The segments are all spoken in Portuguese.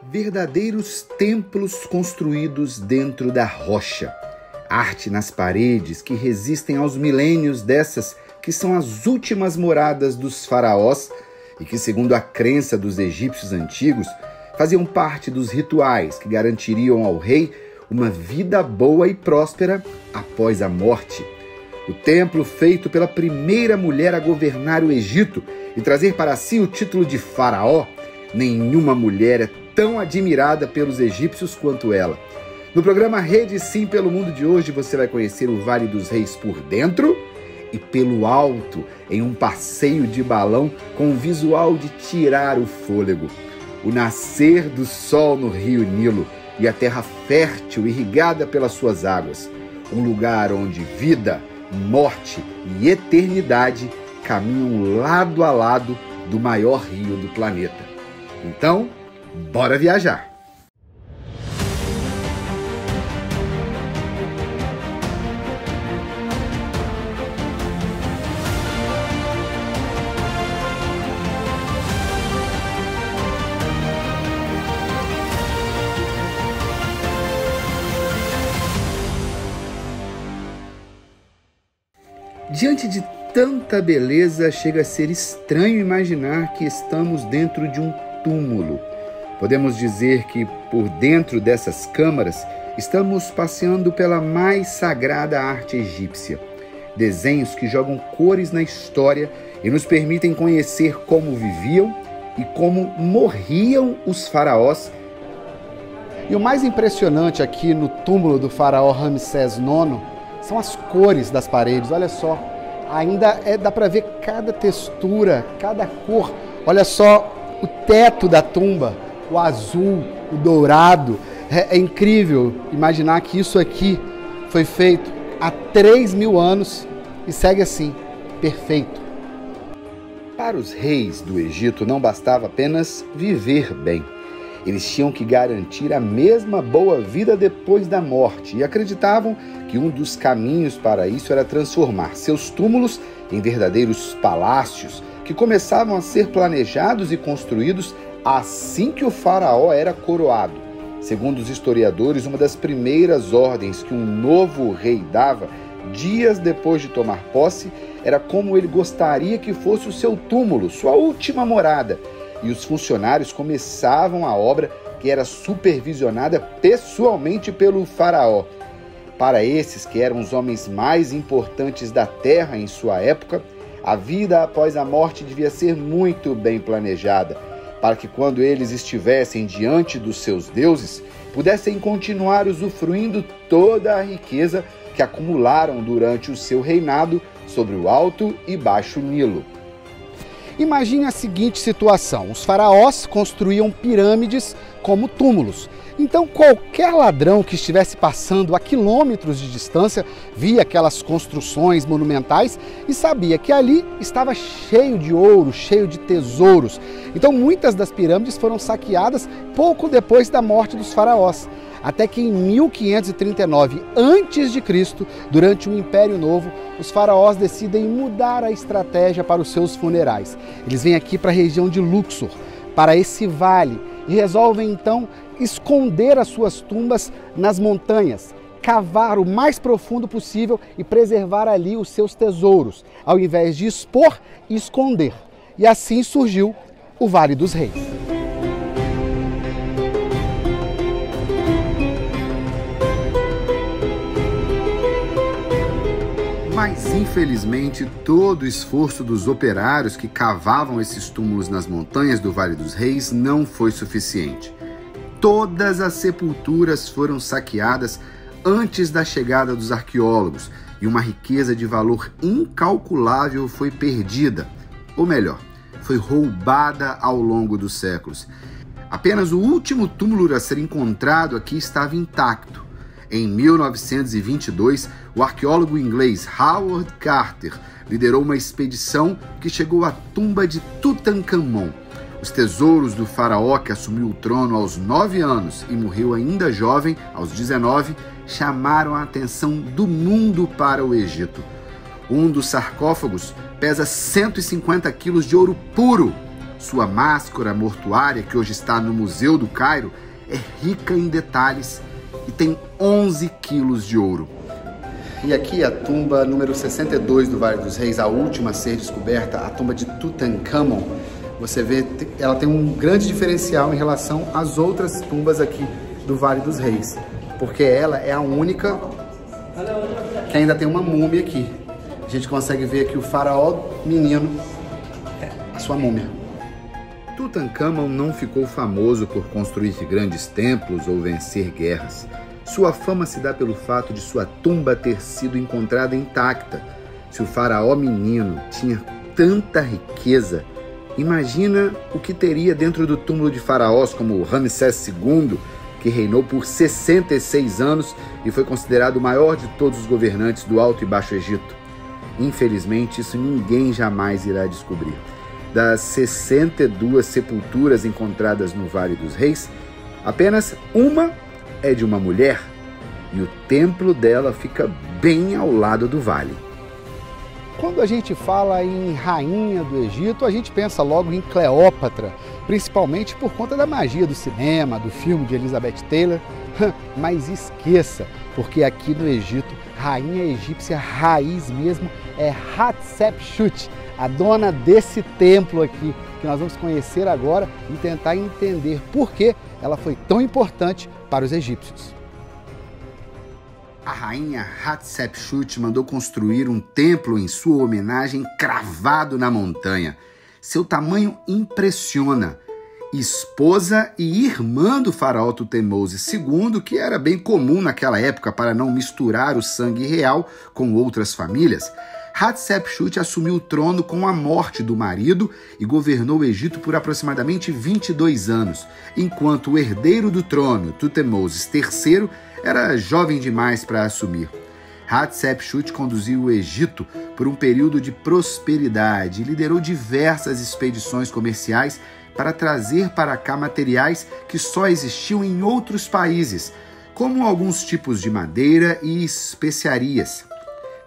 Verdadeiros templos construídos dentro da rocha. Arte nas paredes que resistem aos milênios dessas que são as últimas moradas dos faraós e que, segundo a crença dos egípcios antigos, faziam parte dos rituais que garantiriam ao rei uma vida boa e próspera após a morte. O templo feito pela primeira mulher a governar o Egito e trazer para si o título de faraó, nenhuma mulher é tão admirada pelos egípcios quanto ela. No programa Rede Sim pelo Mundo de hoje, você vai conhecer o Vale dos Reis por dentro e pelo alto, em um passeio de balão com um visual de tirar o fôlego. O nascer do sol no rio Nilo e a terra fértil irrigada pelas suas águas. Um lugar onde vida, morte e eternidade caminham lado a lado do maior rio do planeta. Então, bora viajar! Diante de tanta beleza, chega a ser estranho imaginar que estamos dentro de um túmulo. Podemos dizer que, por dentro dessas câmaras, estamos passeando pela mais sagrada arte egípcia. Desenhos que jogam cores na história e nos permitem conhecer como viviam e como morriam os faraós. E o mais impressionante aqui no túmulo do faraó Ramsés IX são as cores das paredes. Olha só, ainda dá para ver cada textura, cada cor. Olha só o teto da tumba, o azul, o dourado. É incrível imaginar que isso aqui foi feito há 3.000 anos e segue assim, perfeito. Para os reis do Egito não bastava apenas viver bem. Eles tinham que garantir a mesma boa vida depois da morte e acreditavam que um dos caminhos para isso era transformar seus túmulos em verdadeiros palácios que começavam a ser planejados e construídos assim que o faraó era coroado. Segundo os historiadores, uma das primeiras ordens que um novo rei dava dias depois de tomar posse era como ele gostaria que fosse o seu túmulo, sua última morada. E os funcionários começavam a obra, que era supervisionada pessoalmente pelo faraó. Para esses, que eram os homens mais importantes da terra em sua época, a vida após a morte devia ser muito bem planejada, para que quando eles estivessem diante dos seus deuses, pudessem continuar usufruindo toda a riqueza que acumularam durante o seu reinado sobre o Alto e Baixo Nilo. Imagine a seguinte situação: os faraós construíam pirâmides como túmulos. Então qualquer ladrão que estivesse passando a quilômetros de distância via aquelas construções monumentais e sabia que ali estava cheio de ouro, cheio de tesouros. Então muitas das pirâmides foram saqueadas pouco depois da morte dos faraós. Até que em 1539 a.C., durante o Império Novo, os faraós decidem mudar a estratégia para os seus funerais. Eles vêm aqui para a região de Luxor, para esse vale, e resolvem então esconder as suas tumbas nas montanhas, cavar o mais profundo possível e preservar ali os seus tesouros, ao invés de expor e esconder. E assim surgiu o Vale dos Reis. Mas, infelizmente, todo o esforço dos operários que cavavam esses túmulos nas montanhas do Vale dos Reis não foi suficiente. Todas as sepulturas foram saqueadas antes da chegada dos arqueólogos e uma riqueza de valor incalculável foi perdida, ou melhor, foi roubada ao longo dos séculos. Apenas o último túmulo a ser encontrado aqui estava intacto. Em 1922, o arqueólogo inglês Howard Carter liderou uma expedição que chegou à tumba de Tutankhamon. Os tesouros do faraó, que assumiu o trono aos 9 anos e morreu ainda jovem, aos 19, chamaram a atenção do mundo para o Egito. Um dos sarcófagos pesa 150 quilos de ouro puro. Sua máscara mortuária, que hoje está no Museu do Cairo, é rica em detalhes e tem 11 quilos de ouro. E aqui a tumba número 62 do Vale dos Reis, a última a ser descoberta, a tumba de Tutankhamon. Você vê, ela tem um grande diferencial em relação às outras tumbas aqui do Vale dos Reis, porque ela é a única que ainda tem uma múmia aqui. A gente consegue ver aqui o faraó menino, a sua múmia. Tutankhamon não ficou famoso por construir grandes templos ou vencer guerras. Sua fama se dá pelo fato de sua tumba ter sido encontrada intacta. Se o faraó menino tinha tanta riqueza, imagina o que teria dentro do túmulo de faraós como Ramsés II, que reinou por 66 anos e foi considerado o maior de todos os governantes do Alto e Baixo Egito. Infelizmente, isso ninguém jamais irá descobrir. Das 62 sepulturas encontradas no Vale dos Reis, apenas uma é de uma mulher e o templo dela fica bem ao lado do vale. Quando a gente fala em rainha do Egito, a gente pensa logo em Cleópatra, principalmente por conta da magia do cinema, do filme de Elizabeth Taylor. Mas esqueça, porque aqui no Egito, rainha egípcia raiz mesmo é Hatshepsut, a dona desse templo aqui, que nós vamos conhecer agora e tentar entender por que ela foi tão importante para os egípcios. A rainha Hatshepsut mandou construir um templo em sua homenagem cravado na montanha. Seu tamanho impressiona. Esposa e irmã do faraó Tutmose II, que era bem comum naquela época para não misturar o sangue real com outras famílias, Hatshepsut assumiu o trono com a morte do marido e governou o Egito por aproximadamente 22 anos, enquanto o herdeiro do trono, Tutmose III, era jovem demais para assumir. Hatshepsut conduziu o Egito por um período de prosperidade e liderou diversas expedições comerciais para trazer para cá materiais que só existiam em outros países, como alguns tipos de madeira e especiarias.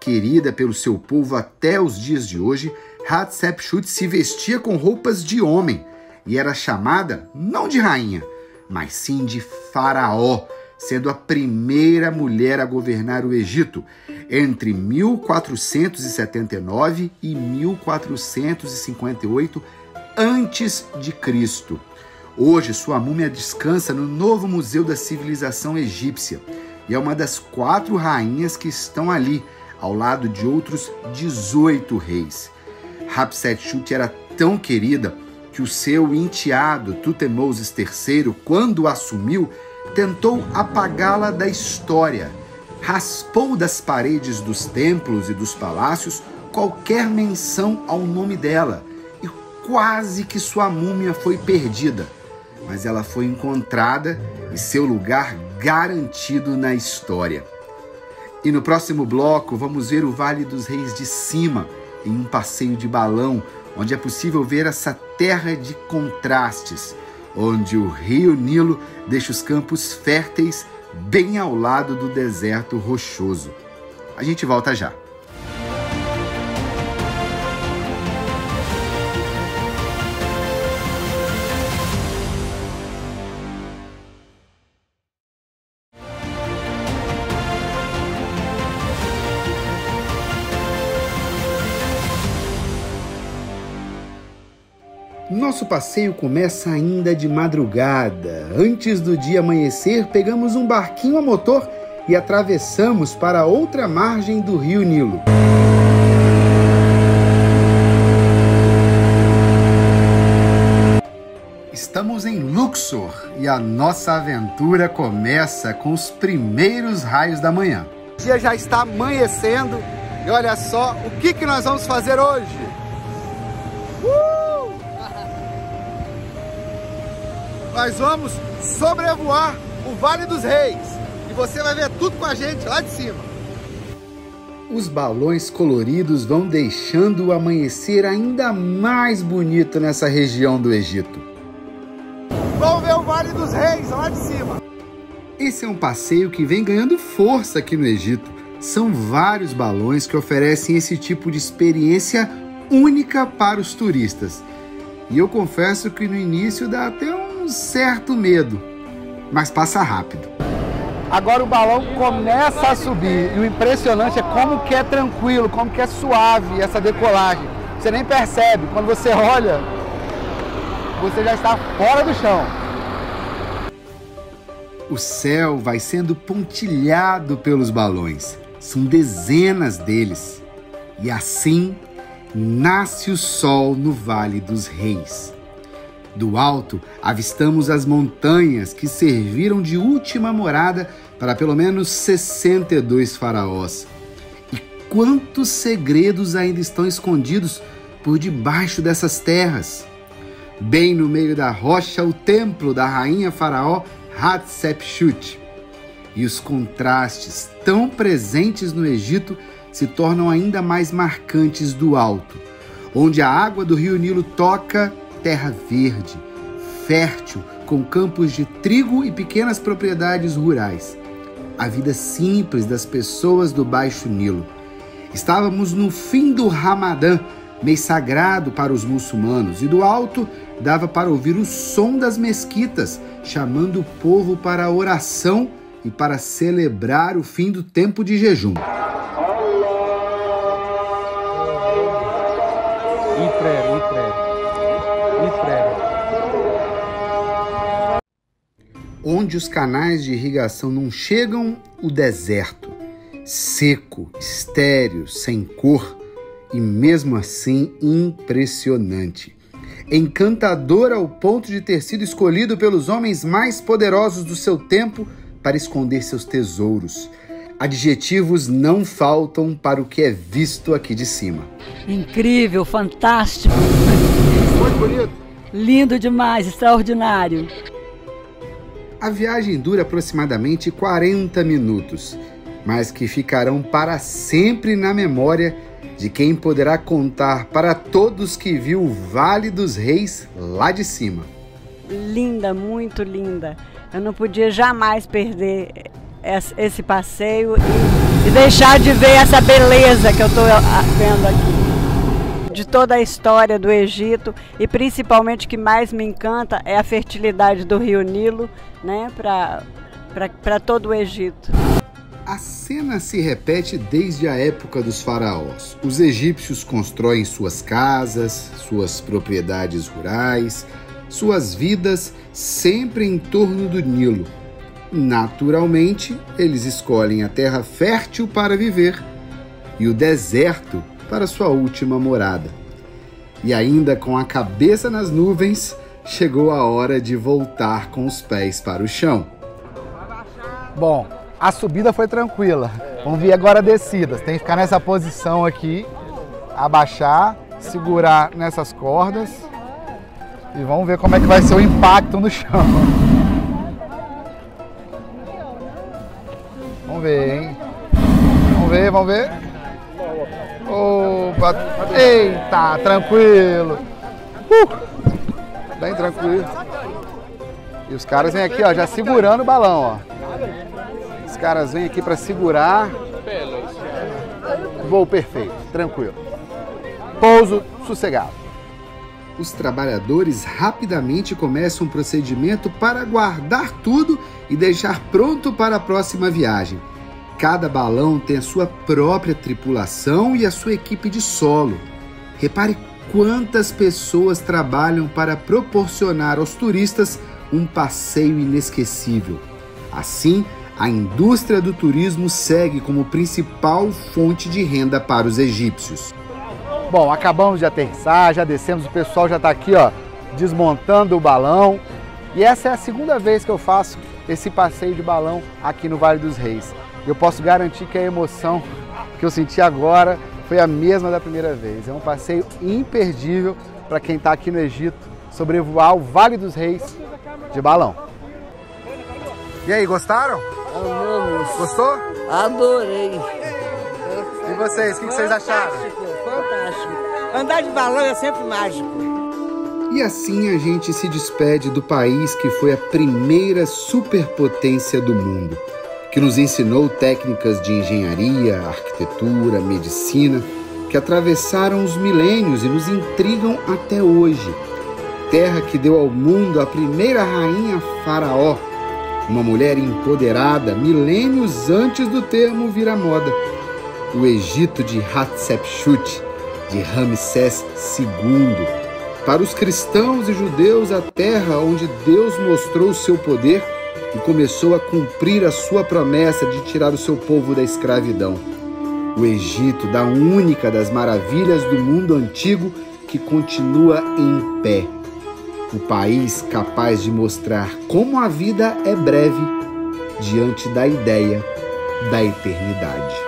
Querida pelo seu povo até os dias de hoje, Hatshepsut se vestia com roupas de homem e era chamada não de rainha, mas sim de faraó, sendo a primeira mulher a governar o Egito entre 1479 e 1458 a.C. Hoje, sua múmia descansa no novo Museu da Civilização Egípcia e é uma das 4 rainhas que estão ali, ao lado de outros 18 reis. Hatshepsut era tão querida que o seu enteado, Tutmose III, quando assumiu, tentou apagá-la da história. Raspou das paredes dos templos e dos palácios qualquer menção ao nome dela e quase que sua múmia foi perdida. Mas ela foi encontrada e seu lugar garantido na história. E no próximo bloco vamos ver o Vale dos Reis de cima, em um passeio de balão, onde é possível ver essa terra de contrastes, onde o rio Nilo deixa os campos férteis bem ao lado do deserto rochoso. A gente volta já. Nosso passeio começa ainda de madrugada. Antes do dia amanhecer, pegamos um barquinho a motor e atravessamos para outra margem do rio Nilo. Estamos em Luxor e a nossa aventura começa com os primeiros raios da manhã. O dia já está amanhecendo e olha só o que nós vamos fazer hoje. Nós vamos sobrevoar o Vale dos Reis e você vai ver tudo com a gente lá de cima. Os balões coloridos vão deixando o amanhecer ainda mais bonito nessa região do Egito. Vamos ver o Vale dos Reis lá de cima. Esse é um passeio que vem ganhando força aqui no Egito. São vários balões que oferecem esse tipo de experiência única para os turistas. E eu confesso que no início dá até um certo medo, mas passa rápido. Agora o balão começa a subir e o impressionante é como que é tranquilo, como que é suave essa decolagem. Você nem percebe, quando você olha, você já está fora do chão. O céu vai sendo pontilhado pelos balões. São dezenas deles. E assim nasce o sol no Vale dos Reis. Do alto, avistamos as montanhas que serviram de última morada para pelo menos 62 faraós. E quantos segredos ainda estão escondidos por debaixo dessas terras? Bem no meio da rocha, o templo da rainha faraó Hatshepsut. E os contrastes tão presentes no Egito se tornam ainda mais marcantes do alto, onde a água do rio Nilo toca terra verde, fértil, com campos de trigo e pequenas propriedades rurais. A vida simples das pessoas do Baixo Nilo. Estávamos no fim do Ramadã, mês sagrado para os muçulmanos, e do alto dava para ouvir o som das mesquitas, chamando o povo para a oração e para celebrar o fim do tempo de jejum. Onde os canais de irrigação não chegam, o deserto, seco, estéril, sem cor e mesmo assim impressionante. Encantador ao ponto de ter sido escolhido pelos homens mais poderosos do seu tempo para esconder seus tesouros. Adjetivos não faltam para o que é visto aqui de cima. Incrível, fantástico. Muito bonito. Lindo demais, extraordinário. A viagem dura aproximadamente 40 minutos, mas que ficarão para sempre na memória de quem poderá contar para todos que viu o Vale dos Reis lá de cima. Linda, muito linda. Eu não podia jamais perder esse passeio e deixar de ver essa beleza que eu estou vendo aqui. De toda a história do Egito e principalmente o que mais me encanta é a fertilidade do rio Nilo, né, para todo o Egito. A cena se repete desde a época dos faraós. Os egípcios constroem suas casas, suas propriedades rurais, suas vidas sempre em torno do Nilo. Naturalmente, eles escolhem a terra fértil para viver e o deserto para sua última morada. E ainda com a cabeça nas nuvens, chegou a hora de voltar com os pés para o chão. Bom, a subida foi tranquila. Vamos ver agora a descida. Você tem que ficar nessa posição aqui, abaixar, segurar nessas cordas e vamos ver como é que vai ser o impacto no chão. Vamos ver, hein? Vamos ver. Opa! Eita, tranquilo. Bem tranquilo. E os caras vêm aqui, ó, já segurando o balão, ó. Os caras vêm aqui para segurar. Voo perfeito, tranquilo. Pouso sossegado. Os trabalhadores rapidamente começam um procedimento para guardar tudo e deixar pronto para a próxima viagem. Cada balão tem a sua própria tripulação e a sua equipe de solo. Repare quantas pessoas trabalham para proporcionar aos turistas um passeio inesquecível. Assim, a indústria do turismo segue como principal fonte de renda para os egípcios. Bom, acabamos de aterrissar, já descemos, o pessoal já está aqui, ó, desmontando o balão. E essa é a segunda vez que eu faço esse passeio de balão aqui no Vale dos Reis. Eu posso garantir que a emoção que eu senti agora foi a mesma da primeira vez. É um passeio imperdível para quem está aqui no Egito, sobrevoar o Vale dos Reis de balão. E aí, gostaram? Amamos. Gostou? Adorei. E vocês, o que vocês acharam? Fantástico. Andar de balão é sempre mágico. E assim a gente se despede do país que foi a primeira superpotência do mundo, que nos ensinou técnicas de engenharia, arquitetura, medicina, que atravessaram os milênios e nos intrigam até hoje. terra que deu ao mundo a primeira rainha Faraó, uma mulher empoderada milênios antes do termo vir à moda. O Egito de Hatshepsut, de Ramsés II. Para os cristãos e judeus, a terra onde Deus mostrou o seu poder e começou a cumprir a sua promessa de tirar o seu povo da escravidão. O Egito, da única das maravilhas do mundo antigo que continua em pé. O país capaz de mostrar como a vida é breve diante da ideia da eternidade.